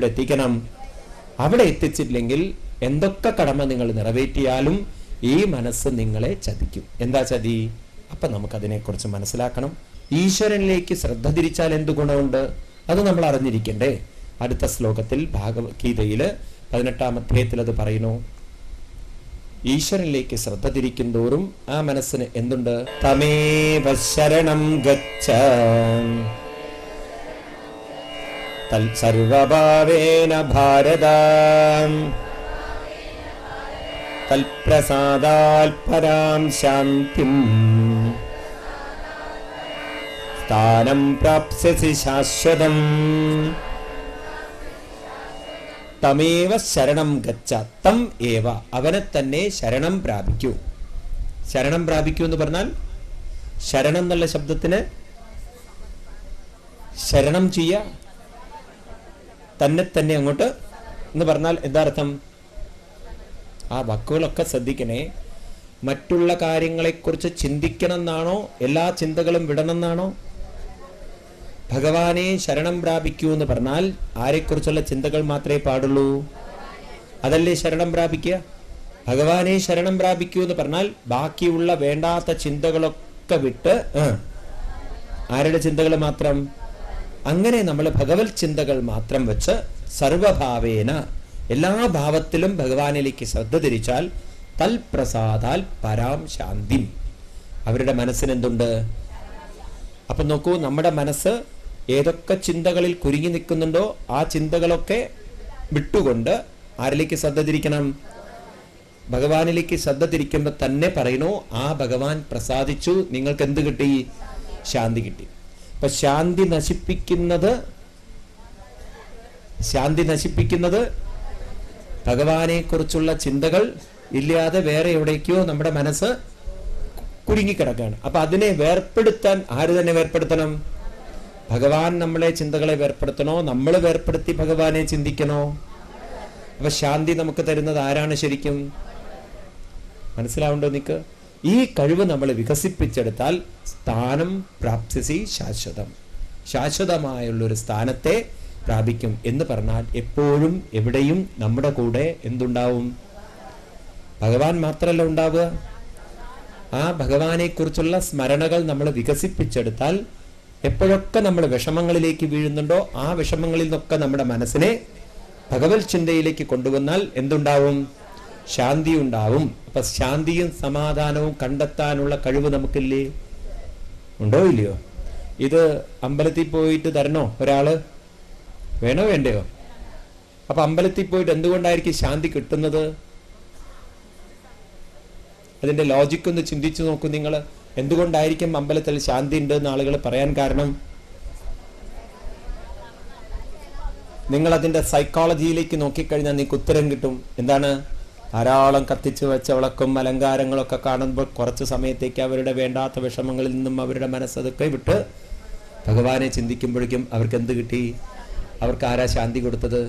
എത്തിക്കണം. അവിടെ എത്തിച്ചില്ലെങ്കിൽ എന്തൊക്കെ കടമ നിങ്ങൾ നിറവേറ്റിയാലും ഈ മനസ്സ് നിങ്ങളെ ചതിക്കും. എന്താ ചതി? അപ്പൊ നമുക്കതിനെക്കുറിച്ച് മനസ്സിലാക്കണം. ഈശ്വരനിലേക്ക് ശ്രദ്ധ തിരിച്ചാൽ എന്ത് ഗുണമുണ്ട് അത് നമ്മൾ അറിഞ്ഞിരിക്കണ്ടേ? അടുത്ത ശ്ലോകത്തിൽ ഭഗവത്ഗീതയില് 18-ാം അധ്യായത്തിൽ അത് പറയുന്നു. ഈശ്വരനിലേക്ക് ശ്രദ്ധ തിരിക്കും തോറും ആ മനസ്സിന് എന്തുണ്ട്? തമേവ ശരണം ഗച്ഛ സർവഭാവേന ഭാരത തൽപ്രസാദാൽ പരാം ശാന്തിം സ്ഥാനം പ്രാപ്സ്യസി ശാശ്വതം. തമേവ ശരണം ഗച്ഛ, തം ഏവ, അവനെ തന്നെ ശരണം പ്രാപിക്കൂ. ശരണം പ്രാപിക്കൂ എന്ന് പറഞ്ഞാൽ ശരണം എന്നുള്ള ശബ്ദത്തിന് ശരണം ചെയ്യ, തന്നെ തന്നെ അങ്ങോട്ട് എന്ന് പറഞ്ഞാൽ എന്താ അർത്ഥം? ആ വാക്കുകളൊക്കെ ശ്രദ്ധിക്കണേ. മറ്റുള്ള കാര്യങ്ങളെക്കുറിച്ച് ചിന്തിക്കണം എന്നാണോ? എല്ലാ ചിന്തകളും വിടണം എന്നാണോ? ഭഗവാനെ ശരണം പ്രാപിക്കൂ എന്ന് പറഞ്ഞാൽ ആരെക്കുറിച്ചുള്ള ചിന്തകൾ മാത്രമേ പാടുള്ളൂ? അതല്ലേ ശരണം പ്രാപിക്കുക? ഭഗവാനെ ശരണം പ്രാപിക്കൂ എന്ന് പറഞ്ഞാൽ ബാക്കിയുള്ള വേണ്ടാത്ത ചിന്തകളൊക്കെ വിട്ട് ആരുടെ ചിന്തകൾ മാത്രം? അങ്ങനെ നമ്മൾ ഭഗവത് ചിന്തകൾ മാത്രം വെച്ച് സർവഭാവേന എല്ലാ ഭാവത്തിലും ഭഗവാനിലേക്ക് ശ്രദ്ധ തിരിച്ചാൽ തൽപ്രസാദാൽ പരാം ശാന്തി, അവരുടെ മനസ്സിന് എന്തുണ്ട്? അപ്പൊ നോക്കൂ, നമ്മുടെ മനസ്സ് ഏതൊക്കെ ചിന്തകളിൽ കുരുങ്ങി നിൽക്കുന്നുണ്ടോ ആ ചിന്തകളൊക്കെ വിട്ടുകൊണ്ട് ആരിലേക്ക് ശ്രദ്ധ തിരിക്കണം? ഭഗവാനിലേക്ക് ശ്രദ്ധ തിരിക്കുമ്പോൾ തന്നെ പറയുന്നു, ആ ഭഗവാൻ പ്രസാദിച്ചു, നിങ്ങൾക്ക് എന്ത് കിട്ടി? ശാന്തി കിട്ടി. അപ്പൊ ശാന്തി നശിപ്പിക്കുന്നത് ഭഗവാനെ കുറിച്ചുള്ള ചിന്തകൾ ഇല്ലാതെ വേറെ എവിടേക്കോ നമ്മുടെ മനസ്സ് കുരുങ്ങിക്കിടക്കുകയാണ്. അപ്പൊ അതിനെ വേർപ്പെടുത്താൻ ആര് തന്നെ വേർപ്പെടുത്തണം? ഭഗവാൻ നമ്മളെ ചിന്തകളെ വേർപ്പെടുത്തണോ? നമ്മൾ വേർപ്പെടുത്തി ഭഗവാനെ ചിന്തിക്കണോ? അപ്പൊ ശാന്തി നമുക്ക് തരുന്നത് ആരാണ് ശരിക്കും? മനസ്സിലാവുണ്ടോ നിക്ക്? ഈ കഴിവ് നമ്മൾ വികസിപ്പിച്ചെടുത്താൽ സ്ഥാനം പ്രാപ്സ്യസി ശാശ്വതം, ശാശ്വതമായുള്ളൊരു സ്ഥാനത്തെ പ്രാപിക്കും. എന്ന് പറഞ്ഞാൽ എപ്പോഴും എവിടെയും നമ്മുടെ കൂടെ എന്തുണ്ടാവും? ഭഗവാൻ മാത്രമല്ല ഉണ്ടാവുക, ആ ഭഗവാനെ കുറിച്ചുള്ള സ്മരണകൾ നമ്മൾ വികസിപ്പിച്ചെടുത്താൽ എപ്പോഴൊക്കെ നമ്മൾ വിഷമങ്ങളിലേക്ക് വീഴുന്നുണ്ടോ ആ വിഷമങ്ങളിൽ നിന്നൊക്കെ നമ്മുടെ മനസ്സിനെ ഭഗവത് ചിന്തയിലേക്ക് കൊണ്ടുവന്നാൽ എന്തുണ്ടാവും? ശാന്തി ഉണ്ടാവും. അപ്പൊ ശാന്തിയും സമാധാനവും കണ്ടെത്താനുള്ള കഴിവ് നമുക്കില്ലേ? ഉണ്ടോ ഇല്ലയോ? ഇത് അമ്പലത്തിൽ പോയിട്ട് തരണോ ഒരാള്? വേണോ വേണ്ടയോ? അപ്പൊ അമ്പലത്തിൽ പോയിട്ട് എന്തുകൊണ്ടായിരിക്കും ശാന്തി കിട്ടുന്നത്? അതിന്റെ ലോജിക് ഒന്ന് ചിന്തിച്ചു നോക്കൂ നിങ്ങൾ. എന്തുകൊണ്ടായിരിക്കും അമ്പലത്തിൽ ശാന്തി ഉണ്ട് എന്ന് ആളുകൾ പറയാൻ കാരണം? നിങ്ങൾ അതിന്റെ സൈക്കോളജിയിലേക്ക് നോക്കിക്കഴിഞ്ഞാൽ നിങ്ങൾക്ക് ഉത്തരം കിട്ടും. എന്താണ്? ധാരാളം കത്തിച്ചു വെച്ച വിളക്കും അലങ്കാരങ്ങളൊക്കെ കാണുമ്പോൾ കുറച്ച് സമയത്തേക്ക് അവരുടെ വേണ്ടാത്ത വിഷമങ്ങളിൽ നിന്നും അവരുടെ മനസ്സതൊക്കെ വിട്ട് ഭഗവാനെ ചിന്തിക്കുമ്പോഴേക്കും അവർക്ക് എന്ത് കിട്ടി? അവർക്ക് ആരാ ശാന്തി കൊടുത്തത്?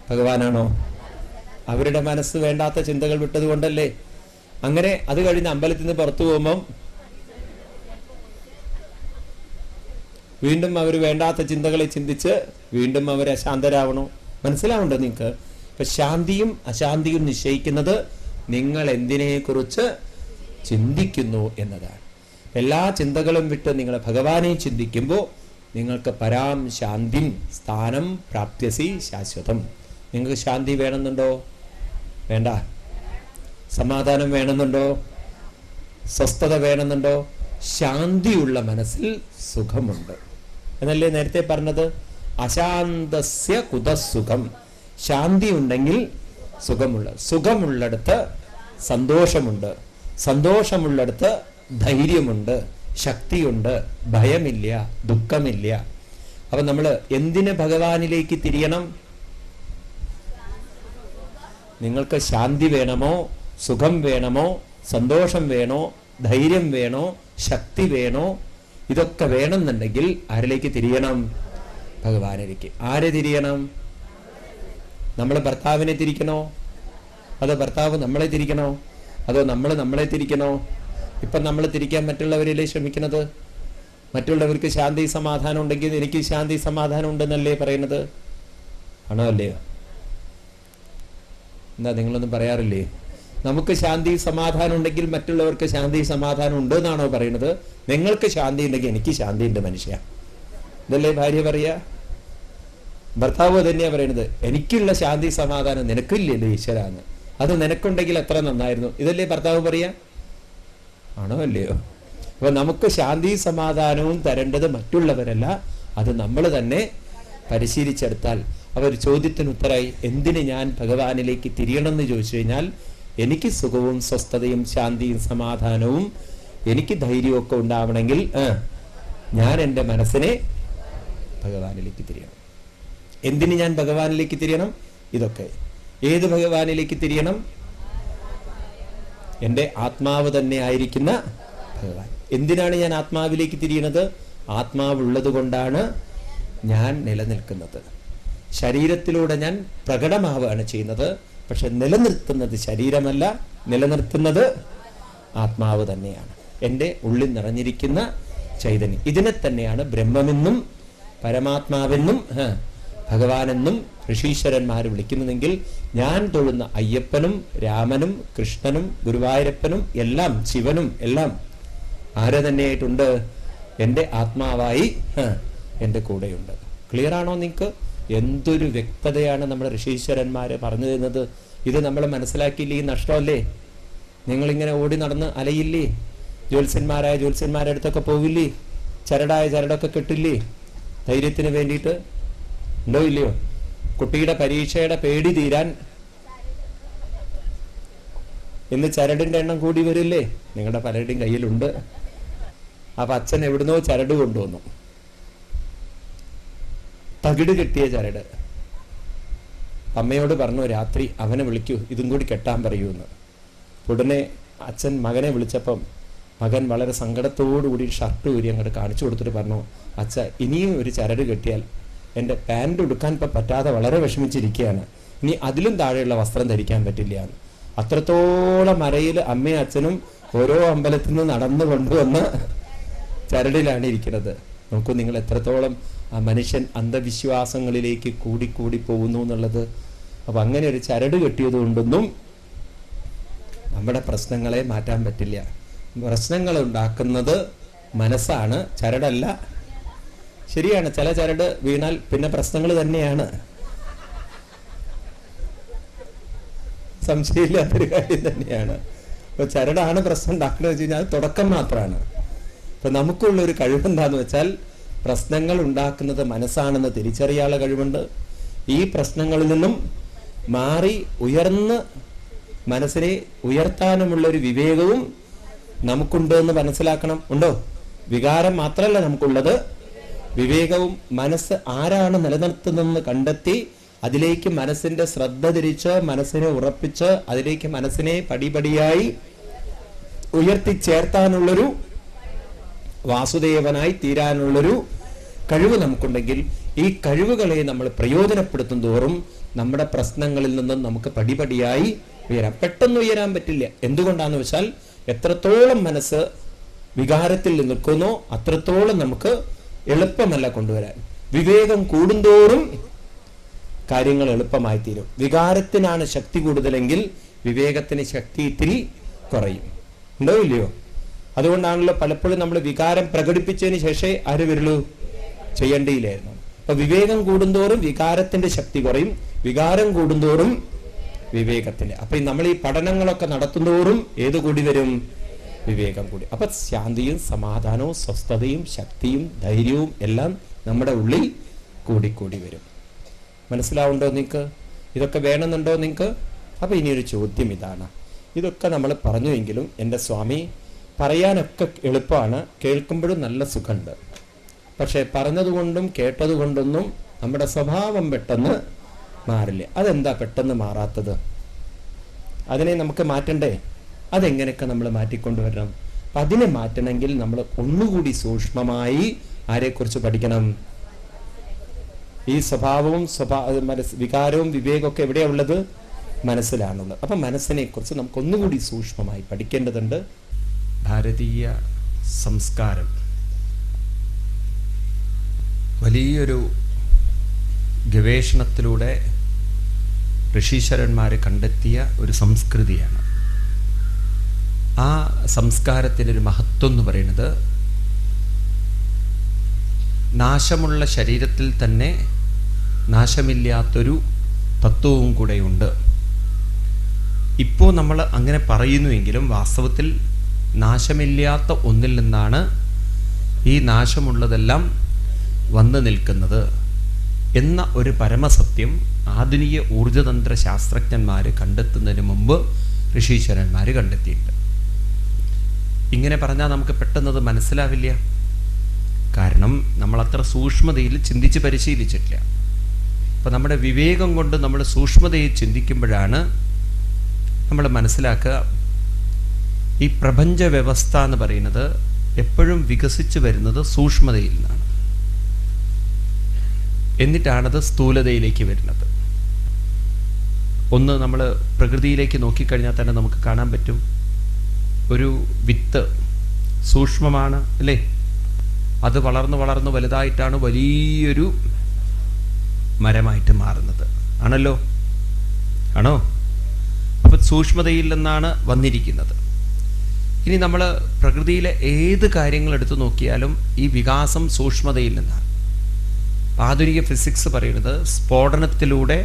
ഭഗവാനാണോ? അവരുടെ മനസ്സ് വേണ്ടാത്ത ചിന്തകൾ വിട്ടത് കൊണ്ടല്ലേ. അങ്ങനെ അത് കഴിഞ്ഞ് അമ്പലത്തിൽ നിന്ന് പുറത്തു പോകുമ്പം വീണ്ടും അവർ വേണ്ടാത്ത ചിന്തകളെ ചിന്തിച്ച് വീണ്ടും അവർ അശാന്തരാവണോ? മനസ്സിലാവുണ്ടോ നിങ്ങൾക്ക്? ഇപ്പൊ ശാന്തിയും അശാന്തിയും നിശ്ചയിക്കുന്നത് നിങ്ങൾ എന്തിനെ കുറിച്ച് ചിന്തിക്കുന്നു എന്നതാണ്. എല്ലാ ചിന്തകളും വിട്ട് നിങ്ങൾ ഭഗവാനെ ചിന്തിക്കുമ്പോൾ നിങ്ങൾക്ക് പരാം ശാന്തി സ്ഥാനം പ്രാപ്യസി ശാശ്വതം. നിങ്ങൾക്ക് ശാന്തി വേണമെന്നുണ്ടോ? വേണ്ട. സമാധാനം വേണമെന്നുണ്ടോ? സ്വസ്ഥത വേണമെന്നുണ്ടോ? ശാന്തിയുള്ള മനസ്സിൽ സുഖമുണ്ട് എന്നല്ലേ നേരത്തെ പറഞ്ഞത്? അശാന്തസ്യ കുതസുഖം. ശാന്തി ഉണ്ടെങ്കിൽ സുഖമുള്ളിടത്ത് സന്തോഷമുണ്ട്, സന്തോഷമുള്ളിടത്ത് ധൈര്യമുണ്ട്, ശക്തിയുണ്ട്, ഭയമില്ല, ദുഃഖമില്ല. അപ്പൊ നമ്മൾ എന്തിന് ഭഗവാനിലേക്ക് തിരിയണം? നിങ്ങൾക്ക് ശാന്തി വേണമോ, സുഖം വേണമോ, സന്തോഷം വേണോ, ധൈര്യം വേണോ, ശക്തി വേണോ? ഇതൊക്കെ വേണമെന്നുണ്ടെങ്കിൽ ആരിലേക്ക് തിരിയണം? ഭഗവാനിലേക്ക്. ആരെ തിരിയണം? നമ്മൾ ഭർത്താവിനെ തിരിക്കണോ? അതോ ഭർത്താവ് നമ്മളെ തിരിക്കണോ? അതോ നമ്മൾ നമ്മളെ തിരിക്കണോ? ഇപ്പം നമ്മൾ തിരിക്കാൻ മറ്റുള്ളവരിലേ ശ്രമിക്കുന്നത്. മറ്റുള്ളവർക്ക് ശാന്തി സമാധാനം ഉണ്ടെങ്കിൽ എനിക്ക് ശാന്തി സമാധാനം ഉണ്ടെന്നല്ലേ പറയുന്നത്. ആണോ അല്ലയോ? എന്താ നിങ്ങളൊന്നും പറയാറില്ലേ? നമുക്ക് ശാന്തി സമാധാനം ഉണ്ടെങ്കിൽ മറ്റുള്ളവർക്ക് ശാന്തി സമാധാനം ഉണ്ട് എന്നാണോ പറയുന്നത്? നിങ്ങൾക്ക് ശാന്തി ഉണ്ടെങ്കിൽ എനിക്ക് ശാന്തി ഉണ്ട് മനുഷ്യ. ഇതല്ലേ ഭാര്യ പറയാ? ഭർത്താവ് തന്നെയാ പറയുന്നത്, എനിക്കുള്ള ശാന്തി സമാധാനം നിനക്കില്ലല്ലോ ഈശ്വരാന്ന്. അത് നിനക്കുണ്ടെങ്കിൽ എത്ര നന്നായിരുന്നു. ഇതല്ലേ ഭർത്താവ് പറയാ? ആണോ അല്ലയോ? അപ്പൊ നമുക്ക് ശാന്തി സമാധാനവും തരേണ്ടത് മറ്റുള്ളവരല്ല, അത് നമ്മൾ തന്നെ പരിശീലിച്ചെടുത്താൽ. അവർ ചോദ്യത്തിന് ഉത്തരമായി, എന്തിന് ഞാൻ ഭഗവാനിലേക്ക് തിരിയണമെന്ന് ചോദിച്ചു കഴിഞ്ഞാൽ, എനിക്ക് സുഖവും സ്വസ്ഥതയും ശാന്തിയും സമാധാനവും എനിക്ക് ധൈര്യവും ഒക്കെ ഉണ്ടാവണമെങ്കിൽ ഞാൻ എൻ്റെ മനസ്സിനെ ഭഗവാനിലേക്ക് തിരിയണം. എന്തിന് ഞാൻ ഭഗവാനിലേക്ക് തിരിയണം? ഇതൊക്കെ. ഏത് ഭഗവാനിലേക്ക് തിരിയണം? എൻ്റെ ആത്മാവ് തന്നെ ആയിരിക്കുന്ന ഭഗവാൻ. എന്തിനാണ് ഞാൻ ആത്മാവിലേക്ക് തിരിയണത്? ആത്മാവുള്ളത് കൊണ്ടാണ് ഞാൻ നിലനിൽക്കുന്നത്. ശരീരത്തിലൂടെ ഞാൻ പ്രകടമാവുകയാണ് ചെയ്യുന്നത്. പക്ഷെ നിലനിർത്തുന്നത് ശരീരമല്ല, നിലനിർത്തുന്നത് ആത്മാവ് തന്നെയാണ്, എൻ്റെ ഉള്ളിൽ നിറഞ്ഞിരിക്കുന്ന ചൈതന്യം. ഇതിനെ തന്നെയാണ് ബ്രഹ്മമെന്നും പരമാത്മാവെന്നും ഭഗവാനെന്നും ഋഷീശ്വരന്മാർ വിളിക്കുന്നതെങ്കിൽ, ഞാൻ തൊഴുന്ന അയ്യപ്പനും രാമനും കൃഷ്ണനും ഗുരുവായൂരപ്പനും എല്ലാം ശിവനും എല്ലാം ആരെ തന്നെയായിട്ടുണ്ട്? എൻ്റെ ആത്മാവായി എൻ്റെ കൂടെയുണ്ട്. ക്ലിയർ ആണോ നിങ്ങൾക്ക്? എന്തൊരു വ്യക്തതയാണ് നമ്മുടെ ഋഷീശ്വരന്മാര് പറഞ്ഞു തരുന്നത്. ഇത് നമ്മൾ മനസ്സിലാക്കിയില്ലേ നഷ്ടമല്ലേ? നിങ്ങളിങ്ങനെ ഓടി നടന്ന് അലയില്ലേ? ജ്യോത്സ്യന്മാരായ ജ്യോത്സ്യന്മാരുടെ അടുത്തൊക്കെ പോവില്ലേ? ചരടായ ചരടൊക്കെ കെട്ടില്ലേ ധൈര്യത്തിന് വേണ്ടിയിട്ട്? ഉണ്ടോ ഇല്ലയോ? കുട്ടിയുടെ പരീക്ഷയുടെ പേടി തീരാൻ ഇന്ന് ചരടിന്റെ എണ്ണം കൂടി വരില്ലേ? നിങ്ങളുടെ പലരുടെയും കയ്യിലുണ്ട്. അപ്പൊ അച്ഛൻ എവിടുന്നോ ചരട് കൊണ്ടുവന്നു, തകിട് കെട്ടിയ ചരട്. അമ്മയോട് പറഞ്ഞു, രാത്രി അവനെ വിളിക്കൂ, ഇതും കൂടി കെട്ടാൻ പറയൂന്ന്. ഉടനെ അച്ഛൻ മകനെ വിളിച്ചപ്പം മകൻ വളരെ സങ്കടത്തോടുകൂടി ഷർട്ട് ഊരി അങ്ങോട്ട് കാണിച്ചു കൊടുത്തിട്ട് പറഞ്ഞു, അച്ഛ ഇനിയും ഒരു ചരട് കെട്ടിയാൽ എൻ്റെ പാൻറ് ഉടുക്കാൻ ഇപ്പം പറ്റാതെ വളരെ വിഷമിച്ചിരിക്കുകയാണ്, ഇനി അതിലും താഴെയുള്ള വസ്ത്രം ധരിക്കാൻ പറ്റില്ല. അത്രത്തോളം അരയിൽ അമ്മയും അച്ഛനും ഓരോ അമ്പലത്തിൽ നിന്ന് നടന്നു കൊണ്ടുവന്ന് ചരടിലാണ് ഇരിക്കുന്നത്. നോക്കൂ നിങ്ങൾ എത്രത്തോളം ആ മനുഷ്യൻ അന്ധവിശ്വാസങ്ങളിലേക്ക് കൂടി പോകുന്നു എന്നുള്ളത്. അപ്പൊ അങ്ങനെ ഒരു ചരട് കെട്ടിയത് കൊണ്ടൊന്നും നമ്മുടെ പ്രശ്നങ്ങളെ മാറ്റാൻ പറ്റില്ല. പ്രശ്നങ്ങൾ ഉണ്ടാക്കുന്നത് മനസ്സാണ്, ചരടല്ല. ശരിയാണ്, ചില ചരട് വീണാൽ പിന്നെ പ്രശ്നങ്ങൾ തന്നെയാണ്, സംശയമില്ലാത്തൊരു കാര്യം തന്നെയാണ്. അപ്പൊ ചരടാണ് പ്രശ്നം ഉണ്ടാക്കുന്നത് വെച്ച് കഴിഞ്ഞാൽ തുടക്കം മാത്രമാണ്. അപ്പൊ നമുക്കുള്ള ഒരു കഴിവെന്താന്ന് വെച്ചാൽ, പ്രശ്നങ്ങൾ ഉണ്ടാക്കുന്നത് മനസ്സാണെന്ന് തിരിച്ചറിയാനുള്ള കഴിവുണ്ട്. ഈ പ്രശ്നങ്ങളിൽ നിന്നും മാറി ഉയർന്ന് മനസ്സിനെ ഉയർത്താനുമുള്ള ഒരു വിവേകവും നമുക്കുണ്ട് എന്ന് മനസ്സിലാക്കണം. ഉണ്ടോ? വികാരം മാത്രമല്ല നമുക്കുള്ളത്, വിവേകവും. മനസ്സ് ആരാണ് നിലനിർത്തുന്നതെന്ന് കണ്ടെത്തി അതിലേക്ക് മനസ്സിന്റെ ശ്രദ്ധ തിരിച്ച് മനസ്സിനെ ഉറപ്പിച്ച് അതിലേക്ക് മനസ്സിനെ പടിപടിയായി ഉയർത്തിച്ചേർത്താനുള്ളൊരു വാസുദേവനായി തീരാനുള്ളൊരു കഴിവ് നമുക്കുണ്ടെങ്കിൽ, ഈ കഴിവുകളെ നമ്മൾ പ്രയോജനപ്പെടുത്തും തോറും നമ്മുടെ പ്രശ്നങ്ങളിൽ നിന്നും നമുക്ക് പടിപടിയായി ഉയരാം. പെട്ടെന്ന് ഉയരാൻ പറ്റില്ല. എന്തുകൊണ്ടാന്ന് വെച്ചാൽ, എത്രത്തോളം മനസ്സ് വികാരത്തിൽ നിൽക്കുന്നോ അത്രത്തോളം നമുക്ക് എളുപ്പമല്ല കൊണ്ടുവരാൻ. വിവേകം കൂടുന്തോറും കാര്യങ്ങൾ എളുപ്പമായി തീരും. വികാരത്തിനാണ് ശക്തി കൂടുതലെങ്കിൽ വിവേകത്തിന് ശക്തി ഇത്തിരി കുറയും. ഉണ്ടോ ഇല്ലയോ? അതുകൊണ്ടാണല്ലോ പലപ്പോഴും നമ്മൾ വികാരം പ്രകടിപ്പിച്ചതിന് ശേഷം ആര് വരുള്ളൂ? ചെയ്യേണ്ടിയില്ലായിരുന്നു. അപ്പൊ വിവേകം കൂടുന്തോറും വികാരത്തിന്റെ ശക്തി കുറയും, വികാരം കൂടുന്തോറും വിവേകത്തിന്റെ. അപ്പൊ നമ്മൾ ഈ പഠനങ്ങളൊക്കെ നടത്തുന്നതോറും ഏത് കൂടി വരും? വിവേകം കൂടി. അപ്പൊ ശാന്തിയും സമാധാനവും സ്വസ്ഥതയും ശക്തിയും ധൈര്യവും എല്ലാം നമ്മുടെ ഉള്ളിൽ കൂടിക്കൂടി വരും. മനസ്സിലാവുണ്ടോ നിങ്ങൾക്ക്? ഇതൊക്കെ വേണമെന്നുണ്ടോ നിങ്ങൾക്ക്? അപ്പൊ ഇനിയൊരു ചോദ്യം ഇതാണ്. ഇതൊക്കെ നമ്മൾ പറഞ്ഞുവെങ്കിലും എൻ്റെ സ്വാമി, പറയാനൊക്കെ എളുപ്പമാണ്, കേൾക്കുമ്പോഴും നല്ല സുഖമുണ്ട്. പക്ഷെ പറഞ്ഞതുകൊണ്ടും കേട്ടതുകൊണ്ടൊന്നും നമ്മുടെ സ്വഭാവം പെട്ടെന്ന് മാറില്ല. അതെന്താ പെട്ടെന്ന് മാറാത്തത്? അതിനെ നമുക്ക് മാറ്റണ്ടേ? അതെങ്ങനെയൊക്കെ നമ്മൾ മാറ്റിക്കൊണ്ടുവരണം? അപ്പം അതിനെ മാറ്റണമെങ്കിൽ നമ്മൾ ഒന്നുകൂടി സൂക്ഷ്മമായി ആരെക്കുറിച്ച് പഠിക്കണം? ഈ സ്വഭാവവും വികാരവും വിവേകമൊക്കെ എവിടെയാണ് ഉള്ളത്? മനസ്സിലാണുള്ളത്. അപ്പം മനസ്സിനെ കുറിച്ച് നമുക്ക് ഒന്നുകൂടി സൂക്ഷ്മമായി പഠിക്കേണ്ടതുണ്ട്. ഭാരതീയ സംസ്കാരം വലിയൊരു ഗവേഷണത്തിലൂടെ ഋഷീശ്വരന്മാർ കണ്ടെത്തിയ ഒരു സംസ്കൃതിയാണ്. ആ സംസ്കാരത്തിനൊരു മഹത്വം എന്ന് പറയുന്നത് നാശമുള്ള ശരീരത്തിൽ തന്നെ നാശമില്ലാത്തൊരു തത്വവും കൂടെയുണ്ട്. ഇപ്പോൾ നമ്മൾ അങ്ങനെ പറയുന്നുവെങ്കിലും വാസ്തവത്തിൽ നാശമില്ലാത്ത ഒന്നിൽ നിന്നാണ് ഈ നാശമുള്ളതെല്ലാം വന്നു നിൽക്കുന്നത് എന്ന ഒരു പരമസത്യം ആധുനിക ഊർജതന്ത്ര ശാസ്ത്രജ്ഞന്മാർ കണ്ടെത്തുന്നതിന് മുമ്പ് ഋഷീശ്വരന്മാർ കണ്ടെത്തിയിട്ടുണ്ട്. ഇങ്ങനെ പറഞ്ഞാൽ നമുക്ക് പെട്ടെന്നത് മനസ്സിലാവില്ല. കാരണം നമ്മളത്ര സൂക്ഷ്മതയിൽ ചിന്തിച്ച് പരിശീലിച്ചിട്ടില്ല. അപ്പം നമ്മുടെ വിവേകം കൊണ്ട് നമ്മൾ സൂക്ഷ്മതയിൽ ചിന്തിക്കുമ്പോഴാണ് നമ്മൾ മനസ്സിലാക്കുക ഈ പ്രപഞ്ച വ്യവസ്ഥ എന്ന് പറയുന്നത് എപ്പോഴും വികസിച്ച് വരുന്നത് സൂക്ഷ്മതയിൽ നിന്നാണ്. എന്നിട്ടാണത് സ്ഥൂലതയിലേക്ക് വരുന്നത്. ഒന്ന് നമ്മൾ പ്രകൃതിയിലേക്ക് നോക്കിക്കഴിഞ്ഞാൽ തന്നെ നമുക്ക് കാണാൻ പറ്റും, ഒരു വിത്ത് സൂക്ഷ്മമാണ് അല്ലേ? അത് വളർന്ന് വളർന്ന് വലുതായിട്ടാണ് വലിയൊരു മരമായിട്ട് മാറുന്നത്. ആണല്ലോ? ആണോ? അപ്പം സൂക്ഷ്മതയിൽ നിന്നാണ് വന്നിരിക്കുന്നത്. ഇനി നമ്മൾ പ്രകൃതിയിലെ ഏത് കാര്യങ്ങൾ എടുത്തു നോക്കിയാലും ഈ വികാസം സൂക്ഷ്മതയിൽ നിന്നാണ്. ആധുനിക ഫിസിക്സ് പറയുന്നത് സ്ഫോടനത്തിലൂടെ,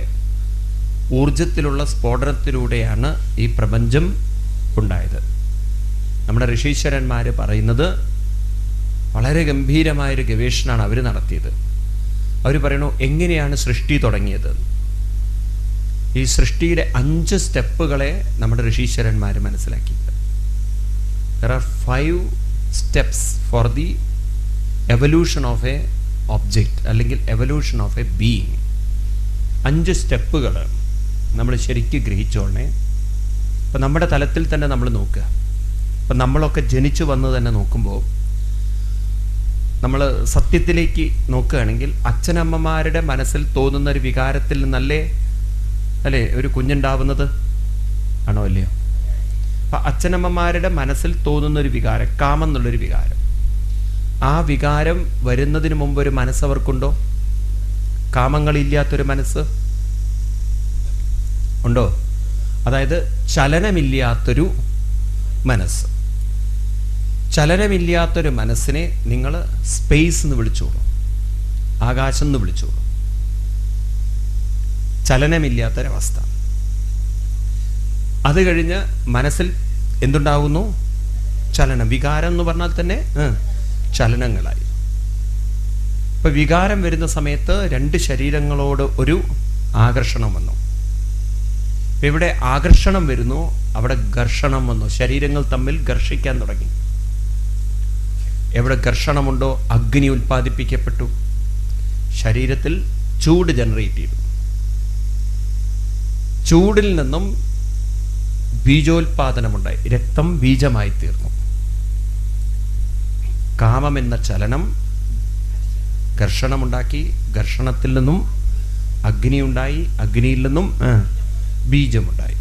ഊർജത്തിലുള്ള സ്ഫോടനത്തിലൂടെയാണ് ഈ പ്രപഞ്ചം ഉണ്ടായത്. നമ്മുടെ ഋഷീശ്വരന്മാർ പറയുന്നത് വളരെ ഗംഭീരമായൊരു ഗവേഷണമാണ് അവർ നടത്തിയത്. അവർ പറയണു എങ്ങനെയാണ് സൃഷ്ടി തുടങ്ങിയത്. ഈ സൃഷ്ടിയുടെ 5 സ്റ്റെപ്പുകളെ നമ്മുടെ ഋഷീശ്വരന്മാർ മനസ്സിലാക്കിയത്. There are 5 steps for the evolution of a object അല്ലെങ്കിൽ evolution of a being. 5 സ്റ്റെപ്പുകൾ നമ്മൾ ശരിക്കും ഗ്രഹിച്ചോളണേ. അപ്പം നമ്മുടെ തലത്തിൽ തന്നെ നമ്മൾ നോക്കുക. അപ്പം നമ്മളൊക്കെ ജനിച്ചു വന്ന് തന്നെ നോക്കുമ്പോൾ നമ്മൾ സത്യത്തിലേക്ക് നോക്കുകയാണെങ്കിൽ അച്ഛനമ്മമാരുടെ മനസ്സിൽ തോന്നുന്ന ഒരു വികാരത്തിൽ നിന്നല്ലേ അല്ലേ ഒരു കുഞ്ഞുണ്ടാവുന്നത്? ആണോ അല്ലയോ? അപ്പം അച്ഛനമ്മമാരുടെ മനസ്സിൽ തോന്നുന്നൊരു വികാരം, കാമം എന്നുള്ളൊരു വികാരം, ആ വികാരം വരുന്നതിന് മുമ്പ് ഒരു മനസ്സവർക്കുണ്ടോ? കാമങ്ങളില്ലാത്തൊരു മനസ്സ് ഉണ്ടോ? അതായത് ചലനമില്ലാത്തൊരു മനസ്സ്. ചലനമില്ലാത്തൊരു മനസ്സിനെ നിങ്ങൾ സ്പേസ് എന്ന് വിളിച്ചോളൂ, ആകാശം എന്ന് വിളിച്ചോളൂ. ചലനമില്ലാത്തൊരവസ്ഥ. അത് കഴിഞ്ഞ് മനസ്സിൽ എന്തുണ്ടാകുന്നു? ചലനം. വികാരം എന്ന് പറഞ്ഞാൽ തന്നെ ചലനങ്ങളായി. ഇപ്പൊ വികാരം വരുന്ന സമയത്ത് 2 ശരീരങ്ങളോട് ഒരു ആകർഷണം വന്നു. എവിടെ ആകർഷണം വരുന്നു അവിടെ ഘർഷണം വന്നു. ശരീരങ്ങൾ തമ്മിൽ ഘർഷിക്കാൻ തുടങ്ങി. എവിടെ ഘർഷണമുണ്ടോ അഗ്നി ഉൽപ്പാദിപ്പിക്കപ്പെട്ടു. ശരീരത്തിൽ ചൂട് ജനറേറ്റ് ചെയ്തു. ചൂടിൽ നിന്നും ബീജോൽപാദനമുണ്ടായി. രക്തം ബീജമായി തീർന്നു. കാമം എന്ന ചലനം ഘർഷണമുണ്ടാക്കി. ഘർഷണത്തിൽ നിന്നും അഗ്നി ഉണ്ടായി. അഗ്നിയിൽ നിന്നും ബീജമുണ്ടായി.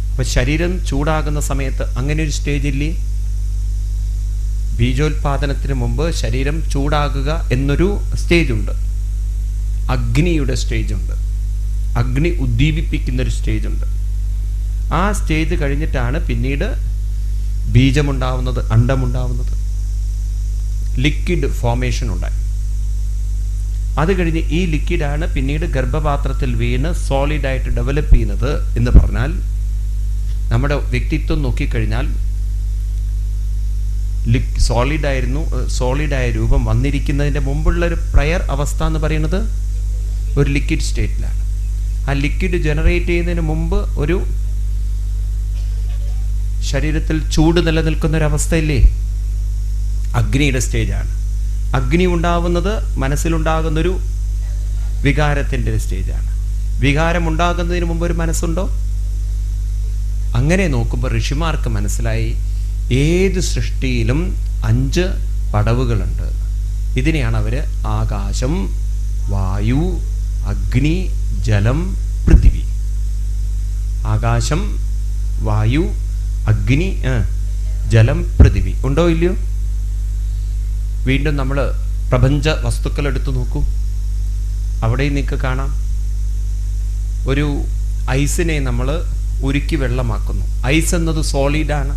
അപ്പൊ ശരീരം ചൂടാകുന്ന സമയത്ത് അങ്ങനെ ഒരു സ്റ്റേജ് ഇല്ലേ? ബീജോൽപാദനത്തിന് മുമ്പ് ശരീരം ചൂടാകുക എന്നൊരു സ്റ്റേജ് ഉണ്ട്. അഗ്നിയുടെ സ്റ്റേജ് ഉണ്ട്. അഗ്നി ഉദ്ദീപിപ്പിക്കുന്നൊരു സ്റ്റേജ് ഉണ്ട്. ആ സ്റ്റേജ് കഴിഞ്ഞിട്ടാണ് പിന്നീട് ബീജമുണ്ടാവുന്നത്, അണ്ടമുണ്ടാവുന്നത്, ലിക്വിഡ് ഫോർമേഷൻ ഉണ്ടായി. അത് കഴിഞ്ഞ് ഈ ലിക്വിഡാണ് പിന്നീട് ഗർഭപാത്രത്തിൽ വീണ് സോളിഡായിട്ട് ഡെവലപ്പ് ചെയ്യുന്നത്. എന്ന് പറഞ്ഞാൽ നമ്മുടെ വ്യക്തിത്വം നോക്കിക്കഴിഞ്ഞാൽ സോളിഡായ രൂപം വന്നിരിക്കുന്നതിൻ്റെ മുമ്പുള്ള ഒരു പ്രയർ അവസ്ഥ എന്ന് പറയുന്നത് ഒരു ലിക്വിഡ് സ്റ്റേറ്റിലാണ്. ആ ലിക്വിഡ് ജനറേറ്റ് ചെയ്യുന്നതിന് മുമ്പ് ഒരു ശരീരത്തിൽ ചൂട് നിലനിൽക്കുന്ന ഒരവസ്ഥയില്ലേ? അഗ്നിയുടെ സ്റ്റേജാണ്. അഗ്നി ഉണ്ടാവുന്നത് മനസ്സിലുണ്ടാകുന്നൊരു വികാരത്തിൻ്റെ സ്റ്റേജാണ്. വികാരം ഉണ്ടാകുന്നതിന് മുമ്പ് ഒരു മനസ്സുണ്ടോ? അങ്ങനെ നോക്കുമ്പോൾ ഋഷിമാർക്ക് മനസ്സിലായി ഏത് സൃഷ്ടിയിലും 5 പടവുകളുണ്ട്. ഇതിനെയാണ് അവർ ആകാശം, വായു, അഗ്നി, ജലം, പൃഥിവി. ആകാശം, വായു, അഗ്നി, ജലം, പൃഥിവി. ഉണ്ടോ ഇല്ലയോ? വീണ്ടും നമ്മൾ പ്രപഞ്ച വസ്തുക്കൾ എടുത്തു നോക്കൂ. അവിടെ നിങ്ങൾക്ക് കാണാം ഒരു ഐസിനെ നമ്മൾ ഉരുക്കി വെള്ളമാക്കുന്നു. ഐസ് എന്നത് സോളിഡാണ്.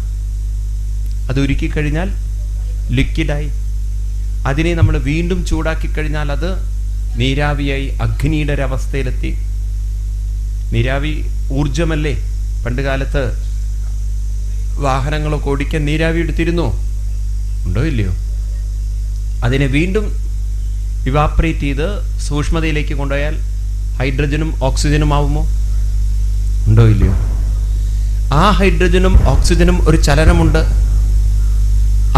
അത് ഉരുക്കി കഴിഞ്ഞാൽ ലിക്വിഡായി. അതിനെ നമ്മൾ വീണ്ടും ചൂടാക്കി കഴിഞ്ഞാൽ അത് നീരാവിയായി അഗ്നിയുടെ ഒരവസ്ഥയിലെത്തി. നീരാവി ഊർജമല്ലേ? പണ്ട് കാലത്ത് വാഹനങ്ങളൊക്കെ ഓടിക്കാൻ നീരാവി എടുത്തിരുന്നോ? ഉണ്ടോ ഇല്ലയോ? അതിനെ വീണ്ടും ഇവാപ്പറേറ്റ് ചെയ്ത് സൂക്ഷ്മതയിലേക്ക് കൊണ്ടുപോയാൽ ഹൈഡ്രജനും ഓക്സിജനും ആവുമോ? ഉണ്ടോ ഇല്ലയോ? ആ ഹൈഡ്രജനും ഓക്സിജനും ഒരു ചലനമുണ്ട്.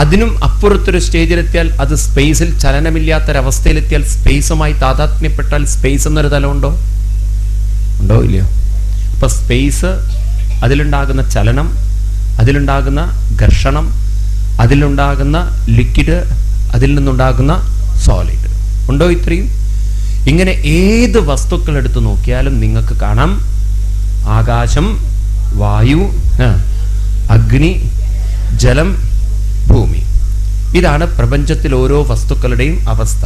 അതിനും അപ്പുറത്തൊരു സ്റ്റേജിലെത്തിയാൽ, അത് സ്പേസിൽ ചലനമില്ലാത്തൊരവസ്ഥയിലെത്തിയാൽ, സ്പേസുമായി താതാത്മ്യപ്പെട്ടാൽ സ്പേസ് എന്നൊരു തലമുണ്ടോ? ഉണ്ടോ ഇല്ലയോ? അപ്പൊ സ്പേസ്, അതിലുണ്ടാകുന്ന ചലനം, അതിലുണ്ടാകുന്ന ഘർഷണം, അതിലുണ്ടാകുന്ന ലിക്വിഡ്, അതിൽ നിന്നുണ്ടാകുന്ന സോളിഡ്, ഉണ്ടോ ഇത്രയും? ഇങ്ങനെ ഏത് വസ്തുക്കൾ എടുത്തു നോക്കിയാലും നിങ്ങൾക്ക് കാണാം ആകാശം, വായു, അഗ്നി, ജലം, ഭൂമി. ഇതാണ് പ്രപഞ്ചത്തിൽ ഓരോ വസ്തുക്കളുടെയും അവസ്ഥ.